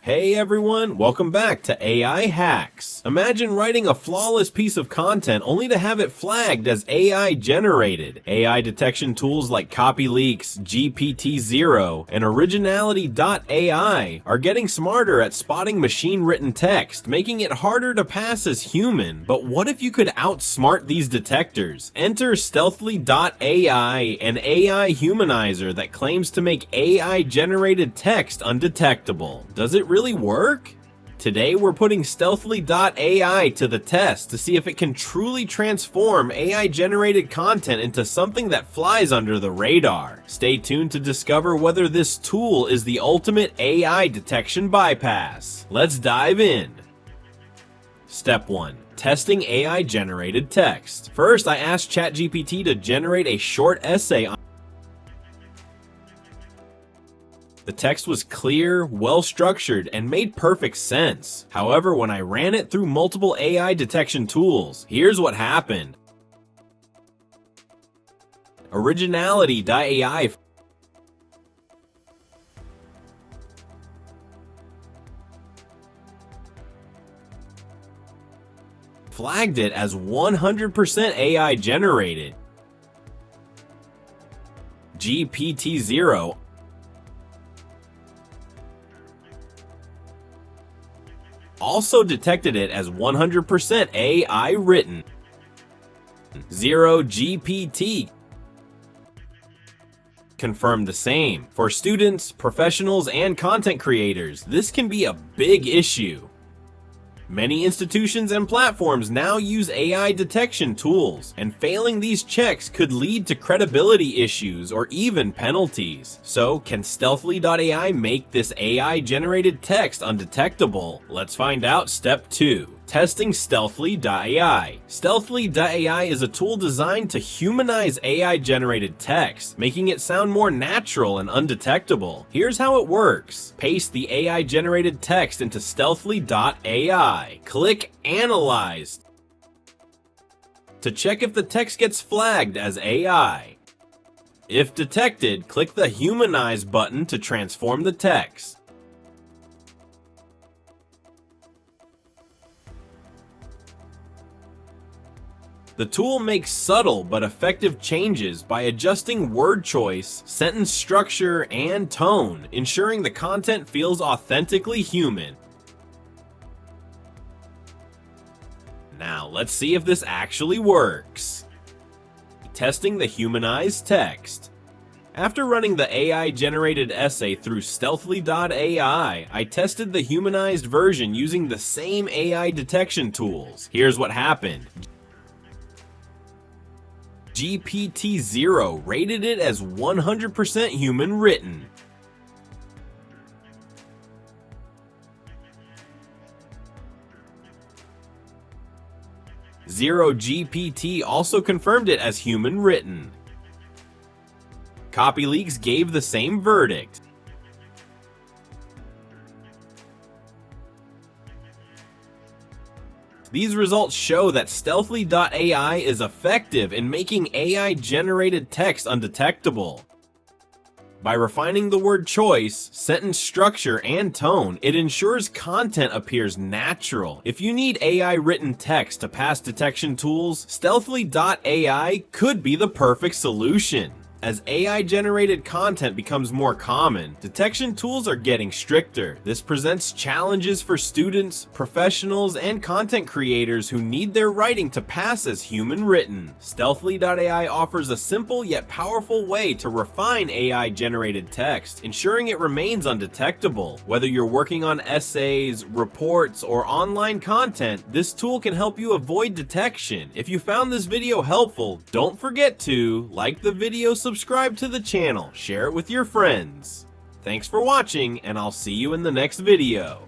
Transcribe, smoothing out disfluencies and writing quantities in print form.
Hey everyone, welcome back to AI Hacks. Imagine writing a flawless piece of content only to have it flagged as AI generated. AI detection tools like CopyLeaks, GPT-0, and Originality.ai are getting smarter at spotting machine-written text, making it harder to pass as human. But what if you could outsmart these detectors? Enter Stealthly.AI, an AI humanizer that claims to make AI generated text undetectable. Does it really work? Today we're putting Stealthly.ai to the test to see if it can truly transform AI generated content into something that flies under the radar. Stay tuned to discover whether this tool is the ultimate AI detection bypass. Let's dive in. Step 1. Testing AI generated text. First, I asked ChatGPT to generate a short essay on. The text was clear, well-structured, and made perfect sense. However, when I ran it through multiple AI detection tools, here's what happened. Originality.ai flagged it as 100% AI generated. GPT-0 also detected it as 100% AI written. 0GPT confirmed the same. For students, professionals, and content creators, this can be a big issue. Many institutions and platforms now use AI detection tools, and failing these checks could lead to credibility issues or even penalties. So, can Stealthly.ai make this AI-generated text undetectable? Let's find out. Step 2. Testing Stealthly.ai. Stealthly.ai is a tool designed to humanize AI-generated text, making it sound more natural and undetectable. Here's how it works. Paste the AI-generated text into Stealthly.ai. Click Analyze to check if the text gets flagged as AI. If detected, click the Humanize button to transform the text. The tool makes subtle but effective changes by adjusting word choice, sentence structure, and tone, ensuring the content feels authentically human. Now, let's see if this actually works. Testing the humanized text. After running the AI-generated essay through Stealthly.ai, I tested the humanized version using the same AI detection tools. Here's what happened. GPT-0 rated it as 100% human written. GPT also confirmed it as human written. CopyLeaks gave the same verdict. These results show that Stealthly.ai is effective in making AI-generated text undetectable. By refining the word choice, sentence structure, and tone, it ensures content appears natural. If you need AI-written text to pass detection tools, Stealthly.ai could be the perfect solution. As AI-generated content becomes more common, detection tools are getting stricter. This presents challenges for students, professionals, and content creators who need their writing to pass as human written. Stealthly.ai offers a simple yet powerful way to refine AI-generated text, ensuring it remains undetectable. Whether you're working on essays, reports, or online content, this tool can help you avoid detection. If you found this video helpful, don't forget to like the video, subscribe to the channel, share it with your friends. Thanks for watching, and I'll see you in the next video.